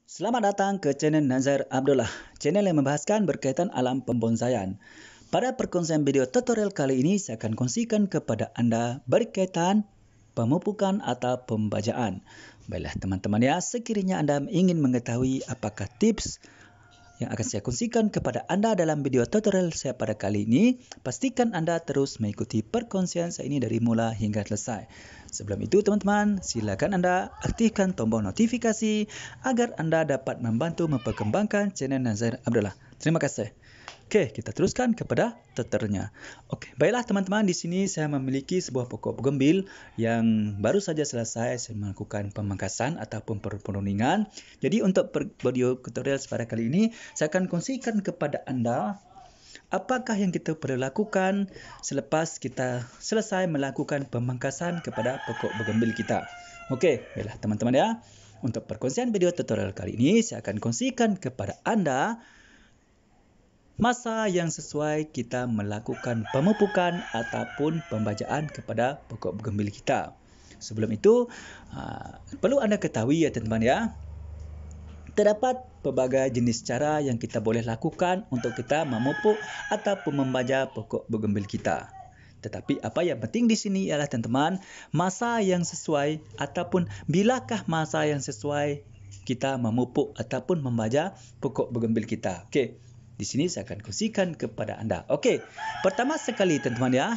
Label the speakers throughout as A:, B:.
A: Selamat datang ke channel Nazar Abdullah, channel yang membahaskan berkaitan alam pembonsaian. Pada perkongsian video tutorial kali ini, saya akan kongsikan kepada anda berkaitan pemupukan atau pembajaan. Baiklah teman-teman ya, sekiranya anda ingin mengetahui apakah tips yang akan saya kongsikan kepada anda dalam video tutorial saya pada kali ini, pastikan anda terus mengikuti perkongsian saya ini dari mula hingga selesai. Sebelum itu teman-teman, silakan anda aktifkan tombol notifikasi agar anda dapat membantu memperkembangkan channel Nazar Abdullah. Terima kasih. Okey, kita teruskan kepada tutorialnya. Okey, baiklah teman-teman, di sini saya memiliki sebuah pokok bougainville yang baru saja selesai saya melakukan pemangkasan ataupun peruningan. Jadi untuk video tutorial pada kali ini, saya akan kongsikan kepada anda apakah yang kita perlu lakukan selepas kita selesai melakukan pemangkasan kepada pokok bougainville kita. Okey, baiklah teman-teman ya. Untuk perkongsian video tutorial kali ini, saya akan kongsikan kepada anda masa yang sesuai kita melakukan pemupukan ataupun pembajaan kepada pokok bougainville kita. Sebelum itu, perlu anda ketahui ya teman-teman ya, terdapat pelbagai jenis cara yang kita boleh lakukan untuk kita memupuk ataupun membaja pokok bougainville kita. Tetapi apa yang penting di sini ialah teman-teman, masa yang sesuai ataupun bilakah masa yang sesuai kita memupuk ataupun membaja pokok bougainville kita. Okey. Di sini saya akan kongsikan kepada anda. Okey, pertama sekali teman-teman ya,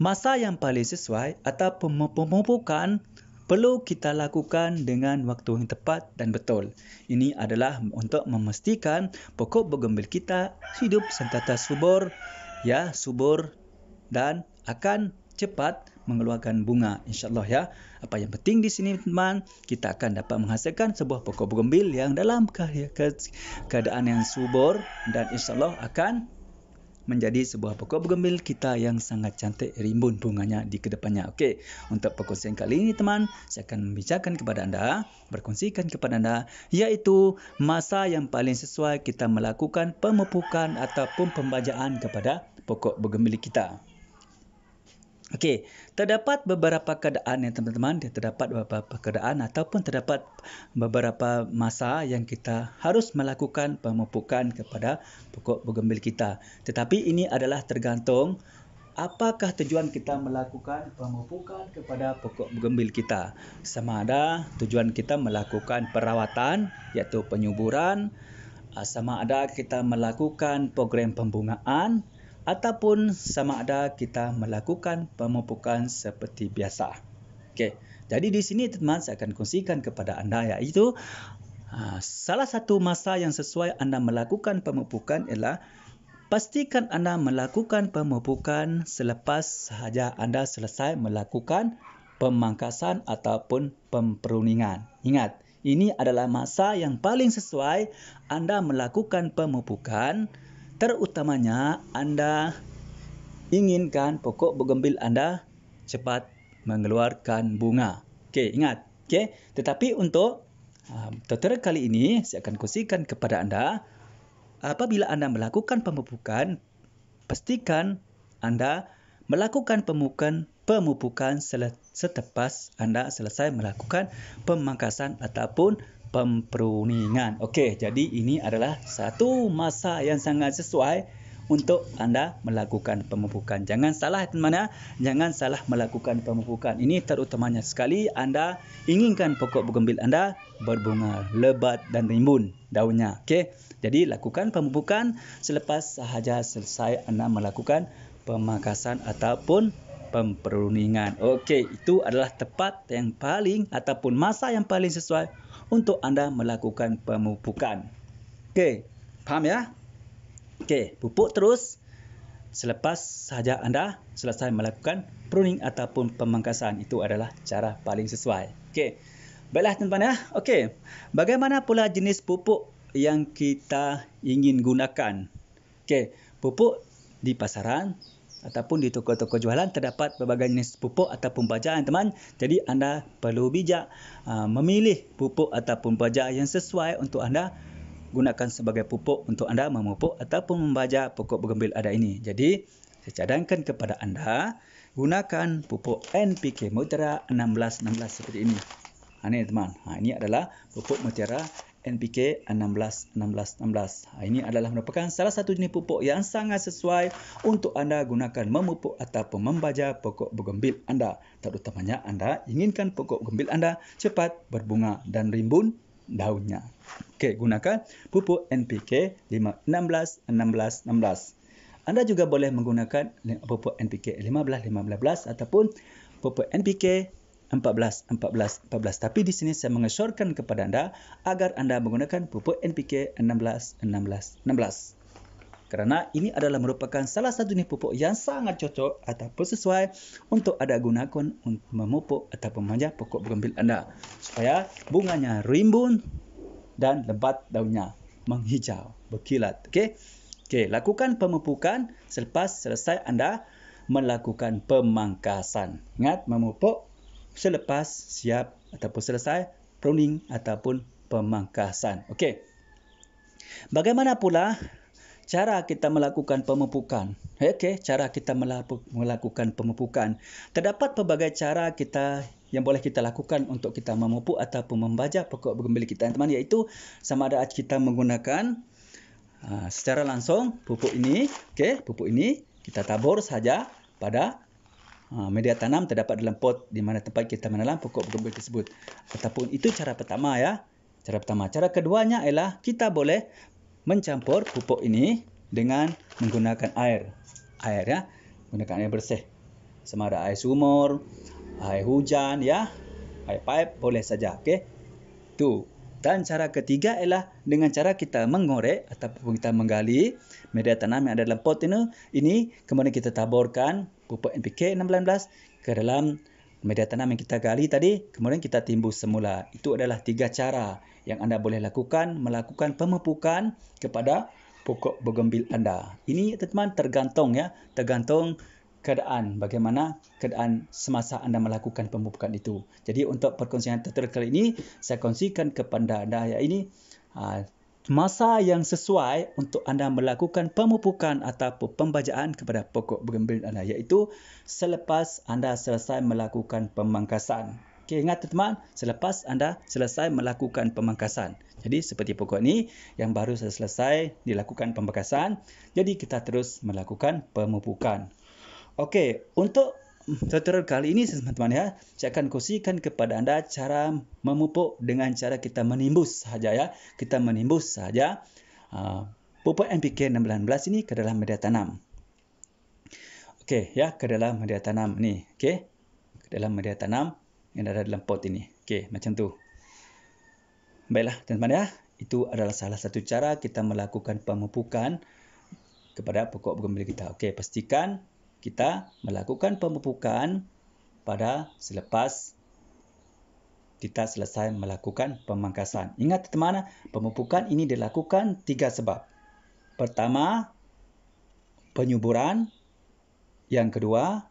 A: masa yang paling sesuai atau pemupukan perlu kita lakukan dengan waktu yang tepat dan betul. Ini adalah untuk memastikan pokok bougainville kita hidup sentiasa subur, dan akan cepat mengeluarkan bunga, insya-Allah ya. Apa yang penting di sini teman, kita akan dapat menghasilkan sebuah pokok bougainville yang dalam keadaan yang subur dan insya-Allah akan menjadi sebuah pokok bougainville kita yang sangat cantik rimbun bunganya di kedepannya. Okey, untuk perkongsian kali ini teman, saya akan membicarakan kepada anda, berkongsikan kepada anda, iaitu masa yang paling sesuai kita melakukan pemupukan ataupun pembajaan kepada pokok bougainville kita. Okey, terdapat beberapa keadaan ya teman-teman, terdapat beberapa keadaan ataupun terdapat beberapa masa yang kita harus melakukan pemupukan kepada pokok bougainville kita. Tetapi ini adalah tergantung apakah tujuan kita melakukan pemupukan kepada pokok bougainville kita. Sama ada tujuan kita melakukan perawatan iaitu penyuburan, sama ada kita melakukan program pembungaan, ataupun sama ada kita melakukan pemupukan seperti biasa. Okey, jadi di sini teman saya akan kongsikan kepada anda iaitu salah satu masa yang sesuai anda melakukan pemupukan ialah pastikan anda melakukan pemupukan selepas sahaja anda selesai melakukan pemangkasan ataupun peruningan. Ingat, ini adalah masa yang paling sesuai anda melakukan pemupukan, terutamanya anda inginkan pokok bougainville anda cepat mengeluarkan bunga. Okey, ingat. Okey, tetapi untuk tutorial kali ini saya akan kongsikan kepada anda, apabila anda melakukan pemupukan, pastikan anda melakukan pemupukan selepas anda selesai melakukan pemangkasan ataupun peruningan. Okey, jadi ini adalah satu masa yang sangat sesuai untuk anda melakukan pemupukan. Jangan salah teman-teman ya, jangan salah melakukan pemupukan. Ini terutamanya sekali anda inginkan pokok bougainville anda berbunga lebat dan rimbun daunnya. Okey, jadi lakukan pemupukan selepas sahaja selesai anda melakukan pemangkasan ataupun peruningan. Okey, itu adalah tepat yang paling ataupun masa yang paling sesuai untuk anda melakukan pemupukan. Okey, faham ya? Okey, pupuk terus selepas sahaja anda selesai melakukan pruning ataupun pemangkasan. Itu adalah cara paling sesuai. Okey, baiklah teman-teman ya. Okey, bagaimana pula jenis pupuk yang kita ingin gunakan? Okey, pupuk di pasaran ataupun di toko-toko jualan terdapat berbagai jenis pupuk ataupun bajaan teman. Jadi anda perlu bijak memilih pupuk ataupun bajaan yang sesuai untuk anda gunakan sebagai pupuk untuk anda memupuk ataupun membaja pokok bougainville ada ini. Jadi saya cadangkan kepada anda gunakan pupuk NPK Mutiara 1616 seperti ini. Ini teman. Ini adalah pupuk Mutiara NPK 16. Ini adalah merupakan salah satu jenis pupuk yang sangat sesuai untuk anda gunakan memupuk ataupun membaja pokok bougainville anda. Terutamanya anda inginkan pokok bougainville anda cepat berbunga dan rimbun daunnya. Okey, gunakan pupuk NPK 16. Anda juga boleh menggunakan pupuk NPK 15 ataupun pupuk NPK 14. Tapi di sini saya mengesyorkan kepada anda agar anda menggunakan pupuk NPK 16. Kerana ini adalah merupakan salah satu jenis pupuk yang sangat cocok ataupun sesuai untuk anda gunakan untuk memupuk ataupun memanja pokok bougainville anda supaya bunganya rimbun dan lebat daunnya, menghijau, berkilat. Okey, lakukan pemupukan selepas selesai anda melakukan pemangkasan. Ingat, memupuk selepas siap ataupun selesai pruning ataupun pemangkasan. Okey. Bagaimana pula cara kita melakukan pemupukan? Okey, cara kita melakukan pemupukan. Terdapat pelbagai cara yang boleh kita lakukan untuk kita memupuk ataupun membaja pokok bougainville kita, teman-teman, iaitu sama ada kita menggunakan secara langsung pupuk ini. Okey, pupuk ini kita tabur saja pada media tanam terdapat dalam pot di mana tempat kita menanam pokok bougainville tersebut. Ataupun itu cara pertama ya. Cara pertama. Cara keduanya ialah kita boleh mencampur pupuk ini dengan menggunakan air. Air ya. Menggunakan air bersih. Sama ada air sumur, air hujan ya. Air pipe boleh saja. Okey. Tu. Dan cara ketiga ialah dengan cara kita mengorek ataupun kita menggali media tanam yang ada dalam pot ini kemudian kita taburkan pupuk NPK 16 ke dalam media tanam yang kita gali tadi, kemudian kita timbus semula. Itu adalah 3 cara yang anda boleh lakukan melakukan pemupukan kepada pokok bougainville anda. Ini teman-teman tergantung keadaan, bagaimana keadaan semasa anda melakukan pemupukan itu. Jadi untuk perkongsian tutorial kali ini, saya kongsikan kepada anda iaitu masa yang sesuai untuk anda melakukan pemupukan ataupun pembajaan kepada pokok bougainville anda, iaitu selepas anda selesai melakukan pemangkasan. Okey, ingat teman-teman, selepas anda selesai melakukan pemangkasan. Jadi seperti pokok ini yang baru selesai dilakukan pemangkasan, jadi kita terus melakukan pemupukan. Okey, untuk tutorial kali ini teman-teman ya, saya akan kongsikan kepada anda cara memupuk dengan cara kita menimbus saja ya. Kita menimbus saja pupuk NPK 16 ini ke dalam media tanam. Okey ya, ke dalam media tanam ni. Okey. Ke dalam media tanam yang ada dalam pot ini. Okey, macam tu. Baiklah teman-teman ya, itu adalah salah satu cara kita melakukan pemupukan kepada pokok bougainville kita. Okey, pastikan kita melakukan pemupukan pada selepas kita selesai melakukan pemangkasan. Ingat teman-teman, pemupukan ini dilakukan 3 sebab. Pertama, penyuburan. Yang kedua,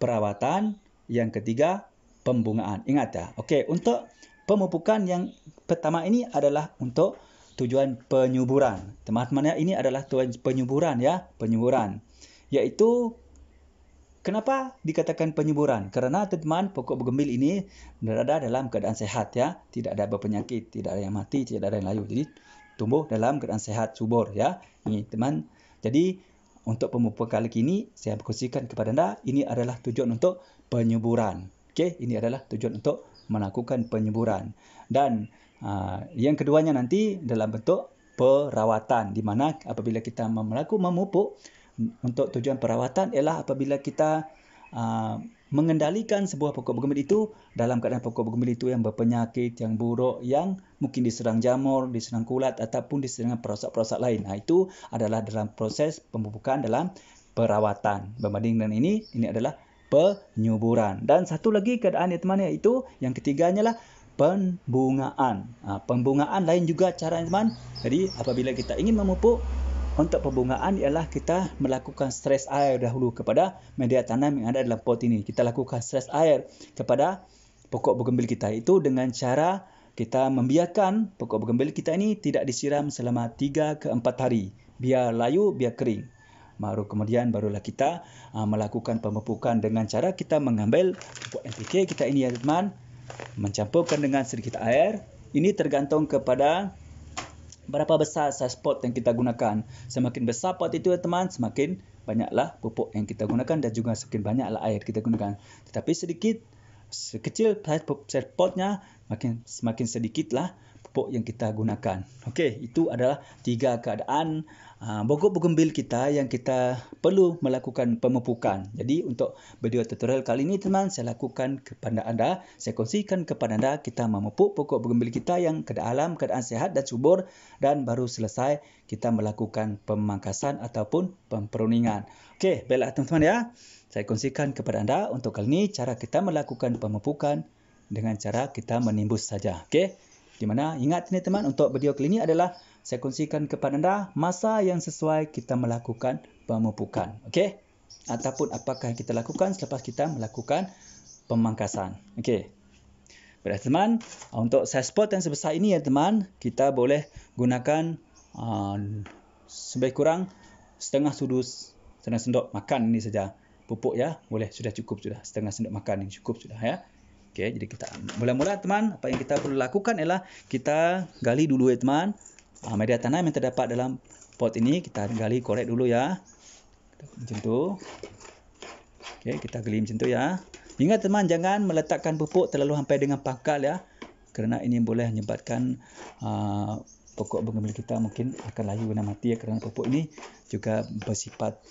A: perawatan. Yang ketiga, pembungaan. Ingat ya. Okey, untuk pemupukan yang pertama ini adalah untuk tujuan penyuburan. Teman-teman ya, ini adalah tujuan penyuburan ya, penyuburan. Iaitu kenapa dikatakan penyuburan? Kerana teman-teman pokok bougainville ini berada dalam keadaan sehat ya, tidak ada berpenyakit, tidak ada yang mati, tidak ada yang layu. Jadi tumbuh dalam keadaan sehat, subur ya. Ini teman. Jadi untuk pemupukan kali ini saya kongsikan kepada anda, ini adalah tujuan untuk penyuburan. Okey, ini adalah tujuan untuk melakukan penyuburan. Dan yang keduanya nanti dalam bentuk perawatan, di mana apabila kita melakukan memupuk untuk tujuan perawatan ialah apabila kita mengendalikan sebuah pokok bougainville itu dalam keadaan pokok bougainville itu yang berpenyakit, yang buruk, yang mungkin diserang jamur, diserang kulat ataupun diserang perosak-perosak lain. Itu adalah dalam proses pemupukan dalam perawatan. Berbanding dengan ini adalah penyuburan. Dan satu lagi keadaan teman-teman, iaitu yang ketiganya lah pembungaan. Pembungaan lain juga cara teman. Jadi apabila kita ingin memupuk, untuk pembungaan ialah kita melakukan stres air dahulu kepada media tanam yang ada dalam pot ini. Kita lakukan stres air kepada pokok bougainville kita itu dengan cara kita membiarkan pokok bougainville kita ini tidak disiram selama 3 ke 4 hari. Biar layu, biar kering. Barulah kita melakukan pemupukan dengan cara kita mengambil pupuk NPK kita ini ya teman, mencampurkan dengan sedikit air. Ini tergantung kepada berapa besar saiz pot yang kita gunakan. Semakin besar pot itu teman, semakin banyaklah pupuk yang kita gunakan dan juga semakin banyaklah air kita gunakan. Tetapi sekecil saiz potnya, semakin sedikitlah pupuk yang kita gunakan. Okey, itu adalah 3 keadaan pokok bougainville kita yang kita perlu melakukan pemupukan. Jadi untuk video tutorial kali ini teman, saya lakukan kepada anda, saya kongsikan kepada anda kita memupuk pokok bougainville kita yang dalam keadaan sehat dan subur, dan baru selesai kita melakukan pemangkasan ataupun pemperuningan. Okey, baiklah teman-teman ya. Saya kongsikan kepada anda untuk kali ini cara kita melakukan pemupukan dengan cara kita menimbus saja. Okey. Di mana ingat ini teman, untuk video kali ini adalah saya kongsikan kepada anda masa yang sesuai kita melakukan pemupukan. Okey? Ataupun apakah yang kita lakukan selepas kita melakukan pemangkasan. Okey. Baiklah teman, untuk saiz pot yang sebesar ini ya teman, kita boleh gunakan lebih kurang setengah sendok makan ini saja. Pupuk ya, boleh, sudah cukup sudah. Setengah sendok makan ini cukup sudah ya. Okey, jadi kita mula-mula teman, apa yang kita perlu lakukan ialah kita gali dulu ya teman. Media tanam yang terdapat dalam pot ini kita gali korek dulu ya. Macam tu. Okey, kita gali macam tu ya. Ingat teman, jangan meletakkan pupuk terlalu sampai dengan pangkal ya. Kerana ini boleh menyebabkan pokok bougainville kita mungkin akan layu dan mati ya, kerana pupuk ini juga bersifat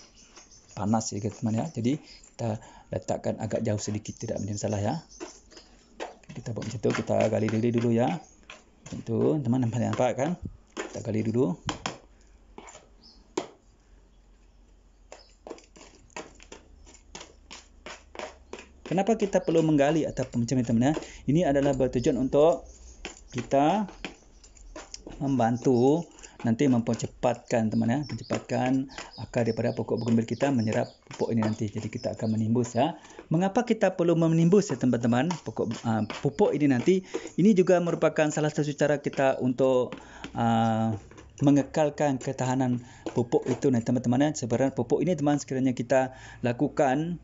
A: panas ya teman ya. Jadi kita letakkan agak jauh sedikit, tidak menjadi masalah ya. Kita buat macam tu, kita gali dulu ya. Macam tu, teman nampak kan? Kita gali dulu. Kenapa kita perlu menggali ataupun macam ni teman ya? Ini adalah bertujuan untuk kita membantu nanti mempercepatkan teman ya, mencepatkan akar daripada pokok bougainville kita menyerap pupuk ini nanti. Jadi kita akan menimbus ya. Mengapa kita perlu menimbus ya teman-teman pupuk ini nanti? Ini juga merupakan salah satu cara kita untuk mengekalkan ketahanan pupuk itu teman-teman ya. Sebenarnya pupuk ini teman, sekiranya kita lakukan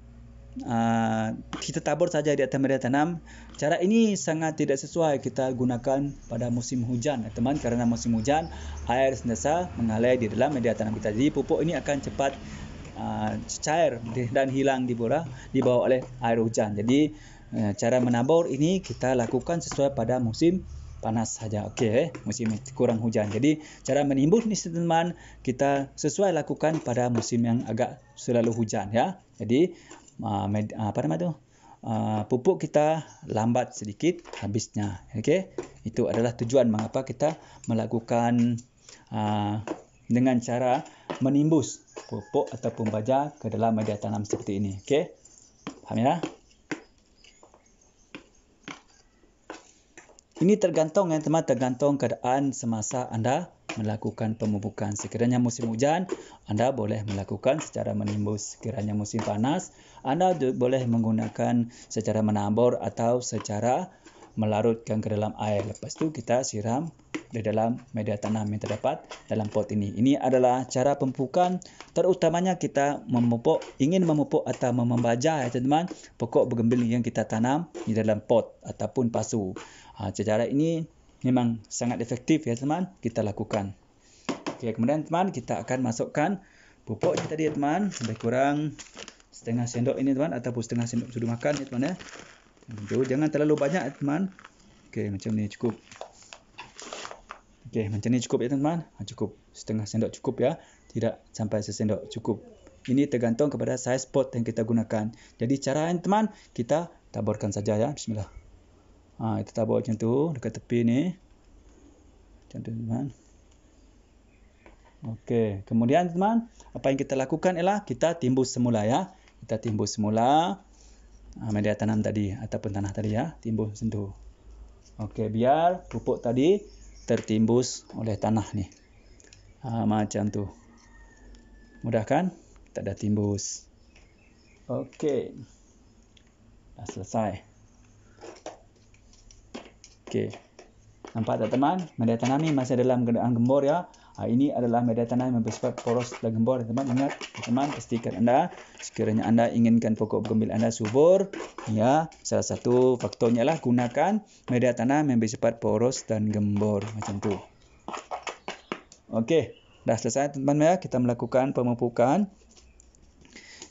A: kita tabur saja di atas media tanam, cara ini sangat tidak sesuai kita gunakan pada musim hujan teman, kerana musim hujan air sentiasa mengalir di dalam media tanam kita. Jadi pupuk ini akan cepat cair dan hilang di bawah oleh air hujan. Jadi cara menabur ini kita lakukan sesuai pada musim panas saja. Okey, musim kurang hujan. Jadi cara menimbus ni teman, kita sesuai lakukan pada musim yang agak selalu hujan ya. Jadi pupuk kita lambat sedikit habisnya. Okey, itu adalah tujuan mengapa kita melakukan dengan cara menimbus pupuk ataupun baja ke dalam media tanam seperti ini. Okey, faham ya? Ini tergantung ya teman, tergantung keadaan semasa anda melakukan pemupukan. Sekiranya musim hujan, anda boleh melakukan secara menimbus. Sekiranya musim panas, anda boleh menggunakan secara menabur atau secara melarutkan ke dalam air. Lepas tu kita siram di dalam media tanam yang terdapat dalam pot ini. Ini adalah cara pemupukan, terutamanya kita ingin memupuk atau membaja ya teman, pokok bougainville yang kita tanam di dalam pot ataupun pasu. Cara ini memang sangat efektif ya teman, kita lakukan. Okey, kemudian teman, kita akan masukkan pupuk ini tadi ya teman, lebih kurang setengah sendok ini teman, ataupun setengah sendok sudu makan ya teman ya. Jangan terlalu banyak ya teman. Okey, macam ni cukup. Okey, macam ni cukup ya teman. Cukup setengah sendok cukup ya, tidak sampai sesendok cukup. Ini tergantung kepada saiz pot yang kita gunakan. Jadi cara yang teman, kita taburkan saja ya. Bismillah. Kita tabur macam tu dekat tepi ni. Macam tu teman. Okey, kemudian teman, apa yang kita lakukan ialah kita timbus semula ya. Kita timbus semula media tanam tadi ataupun tanah tadi ya, timbus macam tu. Okey, biar pupuk tadi tertimbus oleh tanah ni. Macam tu. Mudah kan? Kita dah timbus. Okey. Dah selesai. Okey. Nampak tak teman? Media tanam ni masih dalam keadaan gembur ya. Ini adalah media tanam yang bersifat poros dan gembur. Teman, ingat teman, pastikan anda sekiranya anda inginkan pokok bougainville anda subur, ya, salah satu faktornya adalah gunakan media tanam yang bersifat poros dan gembur macam tu. Okey, dah selesai teman-teman ya, kita melakukan pemupukan.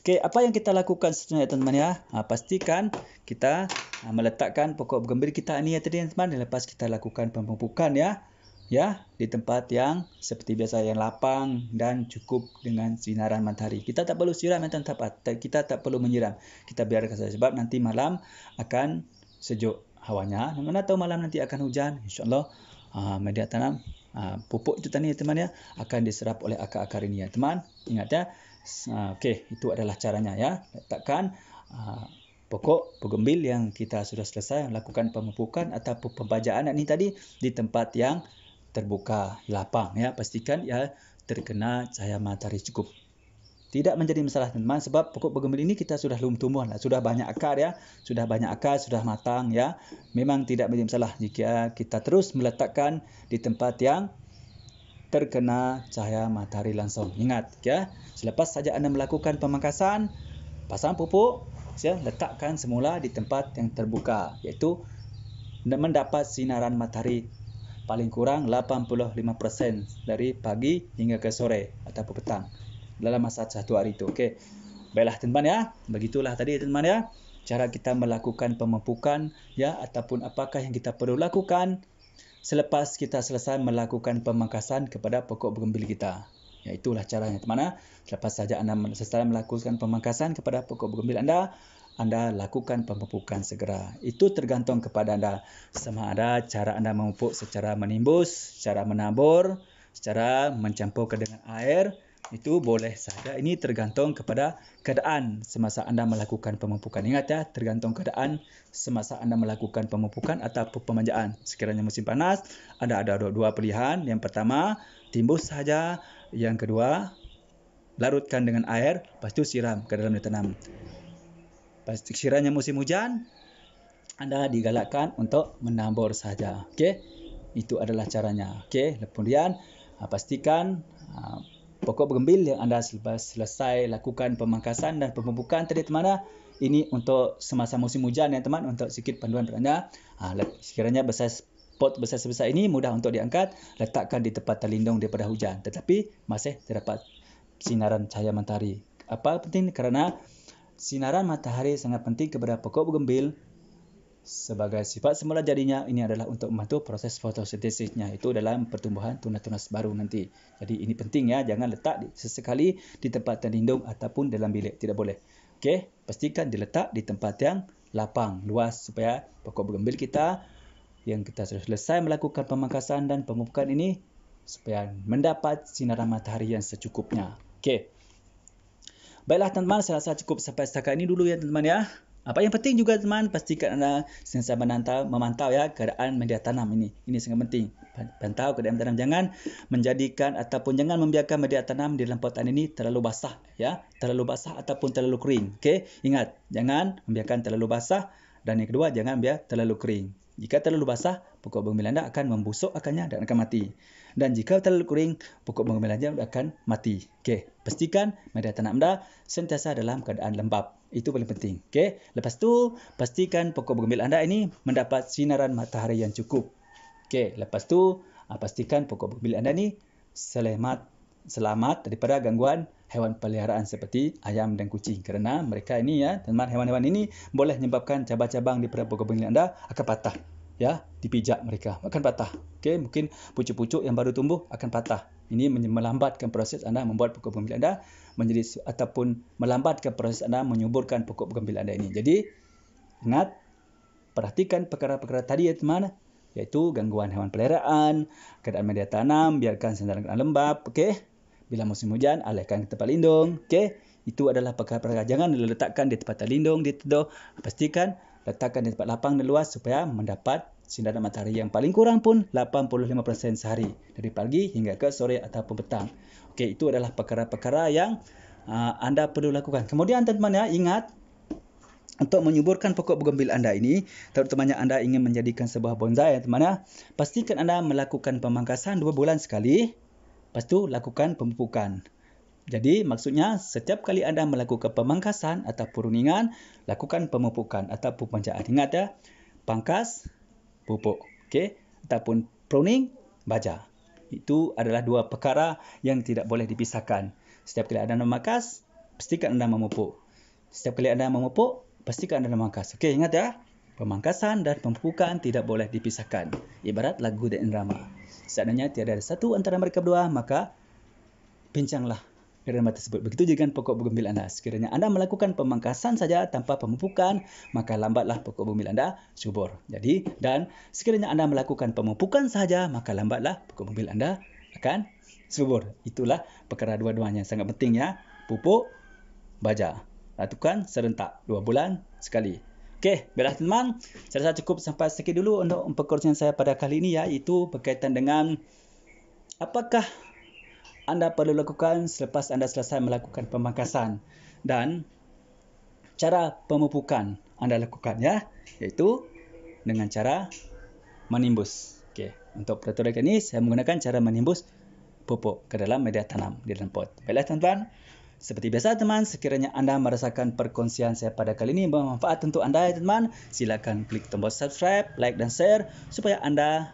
A: Okey, apa yang kita lakukan seterusnya teman-teman ya? Pastikan kita meletakkan pokok bougainville kita ni ya tadi teman-teman, lepas kita lakukan pemupukan ya. Ya, di tempat yang seperti biasa yang lapang dan cukup dengan sinaran matahari. Kita tak perlu siram yang tepat. Kita tak perlu menyiram. Kita biarkan saja sebab nanti malam akan sejuk hawanya. Mana tahu malam nanti akan hujan. Insya-Allah media tanam pupuk itu tadi teman ya akan diserap oleh akar-akar ini ya teman. Ingat ya. Okey, itu adalah caranya ya. Letakkan pokok bougainville yang kita sudah selesai melakukan pemupukan ataupun pembajaan ini tadi di tempat yang terbuka, lapang ya. Pastikan ya terkena cahaya matahari cukup. Tidak menjadi masalah teman-teman sebab pokok bougainville ini kita sudah tumbuh lah, sudah banyak akar ya, sudah banyak akar, sudah matang ya. Memang tidak menjadi masalah jika kita terus meletakkan di tempat yang terkena cahaya matahari langsung. Ingat ya, selepas saja anda melakukan pemangkasan, pasang pupuk, ya, letakkan semula di tempat yang terbuka, iaitu mendapat sinaran matahari paling kurang 85% dari pagi hingga ke sore atau petang dalam masa satu hari itu. Okey. Baiklah teman-teman ya. Begitulah tadi teman-teman ya. Cara kita melakukan pemupukan ya ataupun apakah yang kita perlu lakukan selepas kita selesai melakukan pemangkasan kepada pokok bougainville kita. Ya, itulah caranya teman-teman. Selepas saja anda selesai melakukan pemangkasan kepada pokok bougainville anda lakukan pemupukan segera. Itu tergantung kepada anda. Sama ada cara anda memupuk secara menimbus, secara menabur, secara mencampurkan dengan air. Itu boleh saja. Ini tergantung kepada keadaan semasa anda melakukan pemupukan. Ingat ya, tergantung keadaan semasa anda melakukan pemupukan ataupun pemanjaan. Sekiranya musim panas, anda ada dua pilihan. Yang pertama, timbus saja. Yang kedua, larutkan dengan air, lepas itu siram ke dalam ditanam. Sekiranya musim hujan, anda digalakkan untuk menabur saja. Okey, itu adalah caranya. Okey, kemudian pastikan pokok bougainville yang anda selesai lakukan pemangkasan dan pemupukan tadi teman, ini untuk semasa musim hujan ya teman, untuk sikit panduan anda. Sekiranya pot besar sebesar ini mudah untuk diangkat, letakkan di tempat terlindung daripada hujan, tetapi masih terdapat sinaran cahaya matahari. Apa penting? Kerana sinaran matahari sangat penting kepada pokok bougainville. Sebagai sifat semula jadinya, ini adalah untuk membantu proses fotosintesisnya, itu dalam pertumbuhan tunas-tunas baru nanti. Jadi ini penting ya, jangan letak sesekali di tempat terlindung ataupun dalam bilik, tidak boleh. Okey, pastikan diletak di tempat yang lapang, luas supaya pokok bougainville kita yang kita sudah selesai melakukan pemangkasan dan pemupukan ini supaya mendapat sinaran matahari yang secukupnya. Okey. Baiklah teman-teman, saya rasa cukup sampai setakat ini dulu ya teman-teman ya. Apa yang penting juga teman, pastikan anda sentiasa memantau ya keadaan media tanam ini. Ini sangat penting. Pantau keadaan tanam, jangan menjadikan ataupun jangan membiarkan media tanam di dalam potan ini terlalu basah ya, terlalu basah ataupun terlalu kering. Okey, ingat, jangan membiarkan terlalu basah, dan yang kedua jangan biar terlalu kering. Jika terlalu basah, pokok bougainville anda akan membusuk akarnya dan akan mati. Dan jika terlalu kering, pokok bougainville anda akan mati. Okey, pastikan media tanam anda sentiasa dalam keadaan lembap. Itu paling penting. Okey, lepas tu pastikan pokok bougainville anda ini mendapat sinaran matahari yang cukup. Okey, lepas tu pastikan pokok bougainville anda ni selamat daripada gangguan hewan peliharaan seperti ayam dan kucing, kerana mereka ini ya, teman, hewan-hewan ini boleh menyebabkan cabang-cabang di pokok bougainville anda akan patah. Ya, dipijak mereka akan patah. Okey, mungkin pucuk-pucuk yang baru tumbuh akan patah. Ini melambatkan proses anda membuat pokok bougainville anda menjadi ataupun melambatkan proses anda menyuburkan pokok bougainville anda ini. Jadi ingat, perhatikan perkara-perkara tadi ya teman, iaitu gangguan hewan peliharaan, keadaan media tanam, biarkan sinaran lembap. Okey, bila musim hujan, alihkan ke tempat lindung. Okey, itu adalah perkara-perkara. Jangan letakkan di tempat terlindung, di teduh. Pastikan letakkan di tempat lapang dan luas supaya mendapat sinaran matahari yang paling kurang pun 85% sehari, dari pagi hingga ke sore ataupun petang. Okey, itu adalah perkara-perkara yang anda perlu lakukan. Kemudian teman-teman ya, ingat, untuk menyuburkan pokok bougainville anda ini, terutamanya anda ingin menjadikan sebuah bonsai ya teman ya, pastikan anda melakukan pemangkasan 2 bulan sekali, lepas tu lakukan pemupukan. Jadi maksudnya setiap kali anda melakukan pemangkasan atau runingan, lakukan pemupukan atau pemanjaan. Ingat ya, pangkas, pupuk. Okey, ataupun pruning, baja. Itu adalah dua perkara yang tidak boleh dipisahkan. Setiap kali anda memangkas, pastikan anda memupuk. Setiap kali anda memupuk, pastikan anda memangkas. Okey, ingat ya. Pemangkasan dan pemupukan tidak boleh dipisahkan. Ibarat lagu dan irama. Seandainya tiada ada satu antara mereka berdua, maka pincanglah irama tersebut. Begitu juga dengan pokok bugambel anda. Sekiranya anda melakukan pemangkasan saja tanpa pemupukan, maka lambatlah pokok bugambel anda subur. Jadi, dan sekiranya anda melakukan pemupukan saja, maka lambatlah pokok bugambel anda akan subur. Itulah perkara dua-duanya. Sangat penting ya. Pupuk, baja. Lakukan serentak 2 bulan sekali. Okey, baiklah teman-teman. Saya rasa cukup sampai sekian dulu untuk perkongsian saya pada kali ini, iaitu berkaitan dengan apakah anda perlu lakukan selepas anda selesai melakukan pemangkasan dan cara pemupukan anda lakukan ya, iaitu dengan cara menimbus. Okey, untuk peraturan kali ini saya menggunakan cara menimbus pupuk ke dalam media tanam di dalam pot. Baiklah teman-teman. Seperti biasa teman, sekiranya anda merasakan perkongsian saya pada kali ini bermanfaat untuk anda ya teman, silakan klik tombol subscribe, like dan share supaya anda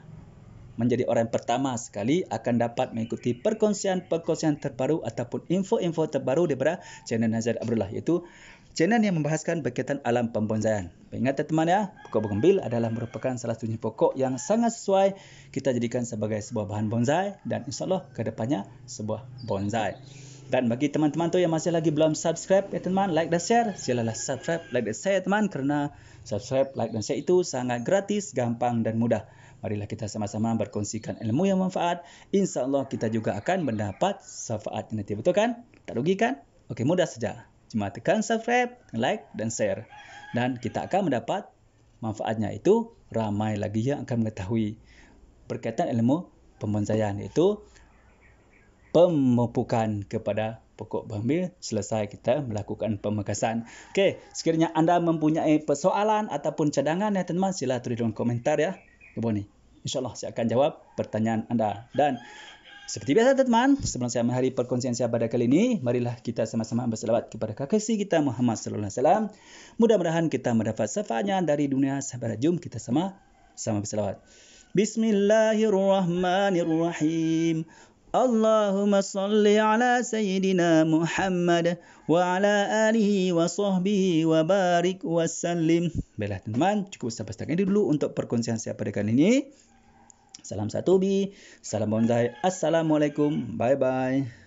A: menjadi orang pertama sekali akan dapat mengikuti perkongsian-perkongsian terbaru ataupun info-info terbaru daripada channel Nazir Abdullah, iaitu channel yang membahaskan berkaitan alam pembonsaian. Ingat teman ya, pokok bugambel adalah merupakan salah satu pokok yang sangat sesuai kita jadikan sebagai sebuah bahan bonsai dan insyaAllah ke depannya sebuah bonsai. Dan bagi teman-teman tu yang masih lagi belum subscribe ya teman, like dan share, silalah subscribe, like dan share teman, kerana subscribe, like dan share itu sangat gratis, gampang dan mudah. Marilah kita sama-sama berkongsikan ilmu yang manfaat. InsyaAllah kita juga akan mendapat syafaat nanti. Betul kan? Tak rugi kan? Okey, mudah saja. Cuma tekan subscribe, like dan share. Dan kita akan mendapat manfaatnya, itu ramai lagi yang akan mengetahui berkaitan ilmu pembonsaian, iaitu pemupukan kepada pokok bugambel selesai kita melakukan pemangkasan. Okey, sekiranya anda mempunyai persoalan ataupun cadangan ya teman, sila tulis dalam komentar ya. Ni. InsyaAllah saya akan jawab pertanyaan anda. Dan seperti biasa teman, sebelum saya mengakhiri perkongsian saya pada kali ini, marilah kita sama-sama berselawat kepada kekasih kita Muhammad sallallahu alaihi wasallam. Mudah-mudahan kita mendapat syafaatnya dari dunia sampai jum. Kita sama berselawat. Bismillahirrahmanirrahim. Allahumma salli ala Sayyidina Muhammad wa ala alihi wa sahbihi wa barik wa sallim. Baiklah teman, cukup sampai setakat ini dulu untuk perkongsian saya pada kali ini. Salam satu bi, salam bonsai. Assalamualaikum. Bye bye.